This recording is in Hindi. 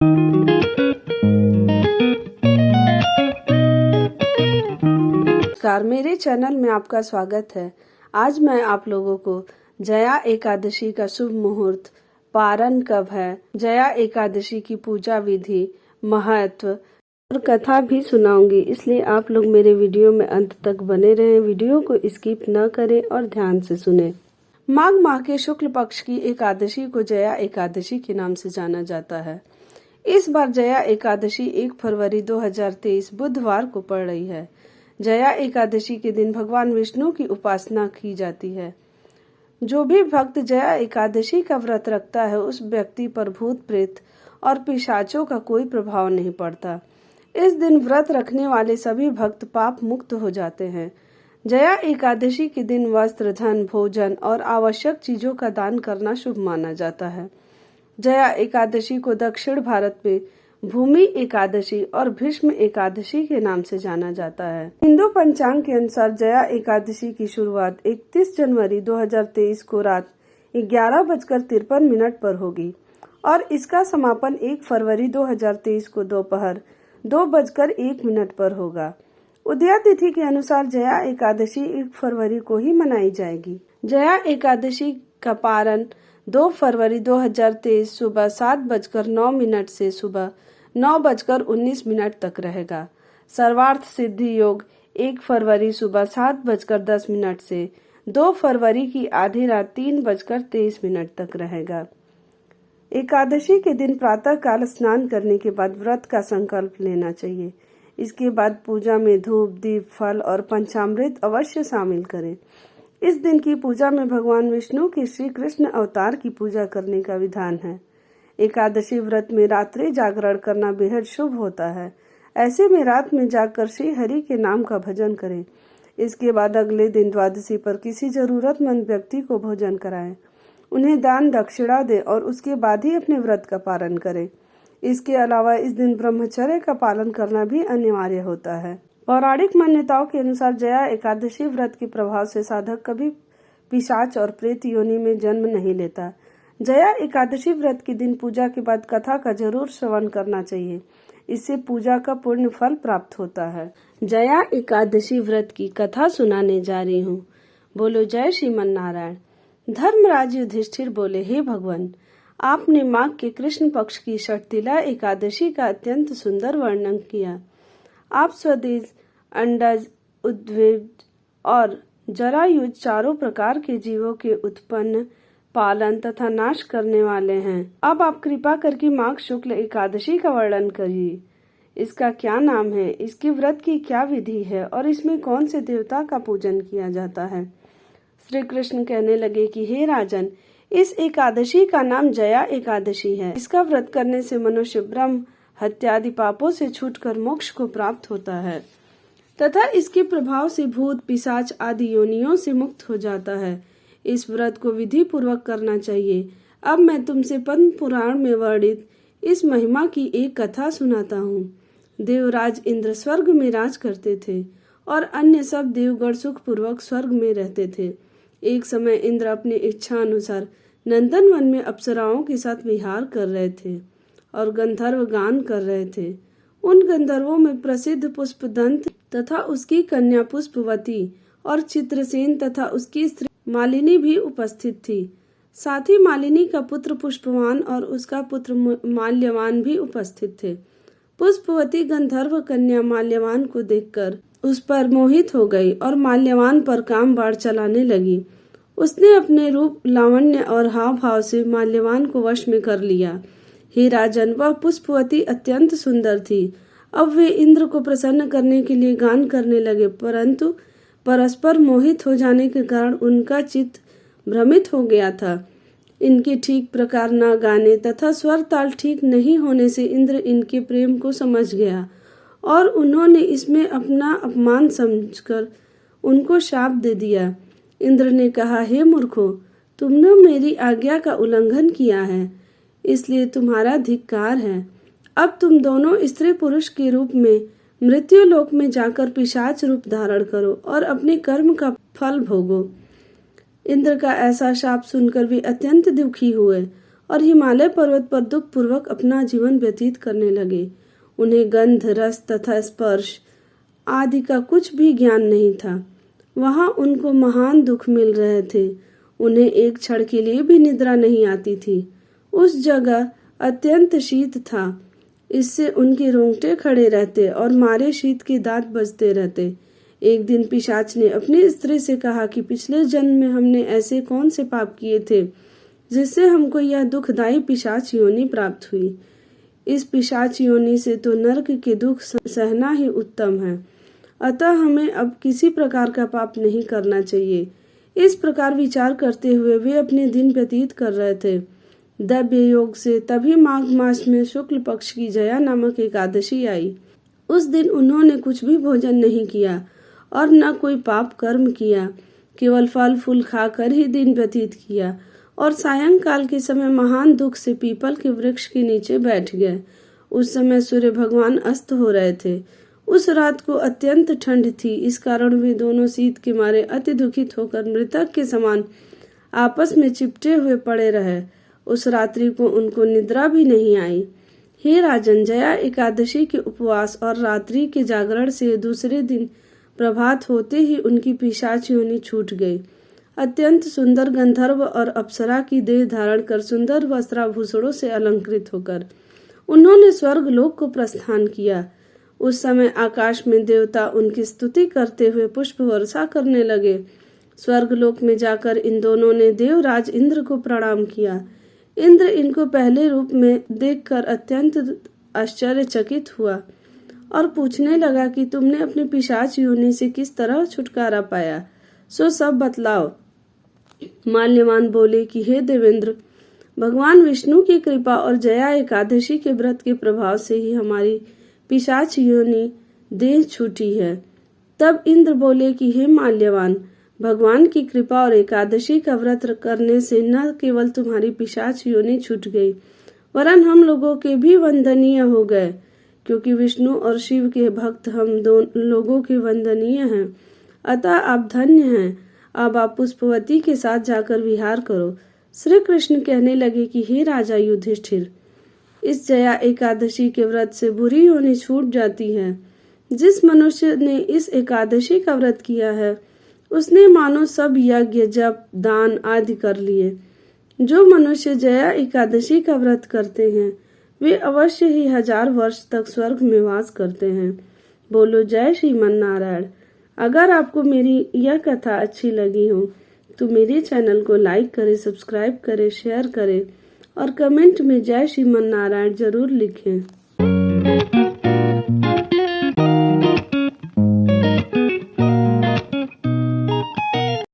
नमस्कार, मेरे चैनल में आपका स्वागत है। आज मैं आप लोगों को जया एकादशी का शुभ मुहूर्त, पारण कब है, जया एकादशी की पूजा विधि, महत्व और कथा भी सुनाऊंगी। इसलिए आप लोग मेरे वीडियो में अंत तक बने रहें, वीडियो को स्किप न करें और ध्यान से सुनें। माघ माह के शुक्ल पक्ष की एकादशी को जया एकादशी के नाम से जाना जाता है। इस बार जया एकादशी 1 फरवरी 2023 बुधवार को पड़ रही है। जया एकादशी के दिन भगवान विष्णु की उपासना की जाती है। जो भी भक्त जया एकादशी का व्रत रखता है उस व्यक्ति पर भूत प्रेत और पिशाचों का कोई प्रभाव नहीं पड़ता। इस दिन व्रत रखने वाले सभी भक्त पाप मुक्त हो जाते हैं। जया एकादशी के दिन वस्त्र, धन, भोजन और आवश्यक चीजों का दान करना शुभ माना जाता है। जया एकादशी को दक्षिण भारत में भूमि एकादशी और भीष्म एकादशी के नाम से जाना जाता है। हिंदू पंचांग के अनुसार जया एकादशी की शुरुआत 31 जनवरी 2023 को रात 11:53 पर होगी और इसका समापन 1 फरवरी 2023 को दोपहर 2:01 पर होगा। उदया तिथि के अनुसार जया एकादशी 1 फरवरी को ही मनाई जाएगी। जया एकादशी का पारण 2 फरवरी 2023 सुबह 7:09 से सुबह 9:19 तक रहेगा। सर्वार्थ सिद्धि योग 1 फरवरी सुबह 7:10 से 2 फरवरी की आधी रात 3:23 तक रहेगा। एकादशी के दिन प्रातः काल स्नान करने के बाद व्रत का संकल्प लेना चाहिए। इसके बाद पूजा में धूप, दीप, फल और पंचामृत अवश्य शामिल करें। इस दिन की पूजा में भगवान विष्णु की श्री कृष्ण अवतार की पूजा करने का विधान है। एकादशी व्रत में रात्रि जागरण करना बेहद शुभ होता है। ऐसे में रात में जागकर श्री हरि के नाम का भजन करें। इसके बाद अगले दिन द्वादशी पर किसी जरूरतमंद व्यक्ति को भोजन कराएं, उन्हें दान दक्षिणा दें और उसके बाद ही अपने व्रत का पालन करें। इसके अलावा इस दिन ब्रह्मचर्य का पालन करना भी अनिवार्य होता है। पौराणिक मान्यताओं के अनुसार जया एकादशी व्रत के प्रभाव से साधक कभी पिशाच और प्रेत योनि में जन्म नहीं लेता। जया एकादशी व्रत के दिन पूजा के बाद कथा का जरूर श्रवण करना चाहिए। इससे पूजा का पुण्य फल प्राप्त होता है। जया एकादशी व्रत की कथा सुनाने जा रही हूँ। बोलो जय श्रीमन नारायण। धर्मराज युधिष्ठिर बोले, हे भगवान, आपने माघ के कृष्ण पक्ष की षटतिला एकादशी का अत्यंत सुंदर वर्णन किया। आप स्वदेश, अंडज, उद्भिज और जरायुज चारों प्रकार के जीवों के उत्पन्न, पालन तथा नाश करने वाले हैं। अब आप कृपा करके माघ शुक्ल एकादशी का वर्णन करिए। इसका क्या नाम है, इसके व्रत की क्या विधि है और इसमें कौन से देवता का पूजन किया जाता है। श्री कृष्ण कहने लगे कि हे राजन, इस एकादशी का नाम जया एकादशी है। इसका व्रत करने से मनुष्य ब्रह्म हत्यादि पापों से छूटकर मोक्ष को प्राप्त होता है तथा इसके प्रभाव से भूत, पिशाच आदि योनियों से मुक्त हो जाता है। इस व्रत को विधि पूर्वक करना चाहिए। अब मैं तुमसे पद्म पुराण में वर्णित इस महिमा की एक कथा सुनाता हूँ। देवराज इंद्र स्वर्ग में राज करते थे और अन्य सब देवगण सुख पूर्वक स्वर्ग में रहते थे। एक समय इंद्र अपनी इच्छा अनुसार नंदन वन में अप्सराओं के साथ विहार कर रहे थे और गंधर्व गान कर रहे थे। उन गंधर्वों में प्रसिद्ध पुष्पदंत तथा उसकी कन्या पुष्पवती और चित्रसेन तथा उसकी स्त्री मालिनी भी उपस्थित थी। साथ ही मालिनी का पुत्र पुष्पवान और उसका पुत्र माल्यवान भी उपस्थित थे। पुष्पवती गंधर्व कन्या माल्यवान को देखकर उस पर मोहित हो गई और माल्यवान पर काम बाढ़ चलाने लगी। उसने अपने रूप, लावण्य और हाव भाव से माल्यवान को वश में कर लिया। हे राजन, वह पुष्पवती अत्यंत सुंदर थी। अब वे इंद्र को प्रसन्न करने के लिए गान करने लगे, परंतु परस्पर मोहित हो जाने के कारण उनका चित्त भ्रमित हो गया था। इनके ठीक प्रकार न गाने तथा स्वर ताल ठीक नहीं होने से इंद्र इनके प्रेम को समझ गया और उन्होंने इसमें अपना अपमान समझकर उनको शाप दे दिया। इंद्र ने कहा, हे मूर्खों, तुमने मेरी आज्ञा का उल्लंघन किया है, इसलिए तुम्हारा धिक्कार है। अब तुम दोनों स्त्री पुरुष के रूप में मृत्यु लोक में जाकर पिशाच रूप धारण करो और अपने कर्म का फल भोगो। इंद्र का ऐसा शाप सुनकर वे अत्यंत दुखी हुए और हिमालय पर्वत पर दुख पूर्वक अपना जीवन व्यतीत करने लगे। उन्हें गंध, रस तथा स्पर्श आदि का कुछ भी ज्ञान नहीं था। वहां उनको महान दुख मिल रहे थे। उन्हें एक क्षण के लिए भी निद्रा नहीं आती थी। उस जगह अत्यंत शीत था। इससे उनके रोंगटे खड़े रहते और मारे शीत के दांत बजते रहते। एक दिन पिशाच ने अपनी स्त्री से कहा कि पिछले जन्म में हमने ऐसे कौन से पाप किए थे जिससे हमको यह दुखदायी पिशाच योनि प्राप्त हुई। इस पिशाच योनि से तो नरक के दुख सहना ही उत्तम है। अतः हमें अब किसी प्रकार का पाप नहीं करना चाहिए। इस प्रकार विचार करते हुए वे अपने दिन व्यतीत कर रहे थे। दैव्य योग से तभी माघ मास में शुक्ल पक्ष की जया नामक एकादशी आई। उस दिन उन्होंने कुछ भी भोजन नहीं किया और न कोई पाप कर्म किया, केवल फल फूल खाकर ही दिन व्यतीत किया और सायंकाल के समय महान दुख से पीपल के वृक्ष के नीचे बैठ गए। उस समय सूर्य भगवान अस्त हो रहे थे। उस रात को अत्यंत ठंड थी। इस कारण वे दोनों शीत के मारे अति दुखित होकर मृतक के समान आपस में चिपटे हुए पड़े रहे। उस रात्रि को उनको निद्रा भी नहीं आई। हे राजन, जया एकादशी के उपवास और रात्रि के जागरण से दूसरे दिन प्रभात होते ही उनकी पिशाच योनि छूट गई। अत्यंत सुंदर गंधर्व और अप्सरा की देह धारण कर सुंदर वस्त्राभूषणों से अलंकृत होकर उन्होंने स्वर्ग लोक को प्रस्थान किया। उस समय आकाश में देवता उनकी स्तुति करते हुए पुष्प वर्षा करने लगे। स्वर्ग लोक में जाकर इन दोनों ने देवराज इंद्र को प्रणाम किया। इंद्र इनको पहले रूप में देखकर अत्यंत आश्चर्यचकित हुआ और पूछने लगा कि तुमने अपनी पिशाच योनि से किस तरह छुटकारा पाया, सो सब बतलाओ। माल्यवान बोले कि हे देवेंद्र, भगवान विष्णु की कृपा और जया एकादशी के व्रत के प्रभाव से ही हमारी पिशाच योनि देह छूटी है। तब इंद्र बोले कि हे माल्यवान, भगवान की कृपा और एकादशी का व्रत करने से न केवल तुम्हारी पिशाच योनि छूट गई, वरन हम लोगों के भी वंदनीय हो गए, क्योंकि विष्णु और शिव के भक्त हम दोनों लोगों के वंदनीय हैं। अतः आप धन्य हैं। अब आप पुष्पवती के साथ जाकर विहार करो। श्री कृष्ण कहने लगे कि हे राजा युधिष्ठिर, इस जया एकादशी के व्रत से बुरी योनि छूट जाती है। जिस मनुष्य ने इस एकादशी का व्रत किया है उसने मानो सब यज्ञ, जप, दान आदि कर लिए। जो मनुष्य जया एकादशी का व्रत करते हैं वे अवश्य ही 1000 वर्ष तक स्वर्ग में वास करते हैं। बोलो जय श्रीमन नारायण। अगर आपको मेरी यह कथा अच्छी लगी हो तो मेरे चैनल को लाइक करें, सब्सक्राइब करें, शेयर करें और कमेंट में जय श्रीमन नारायण जरूर लिखें।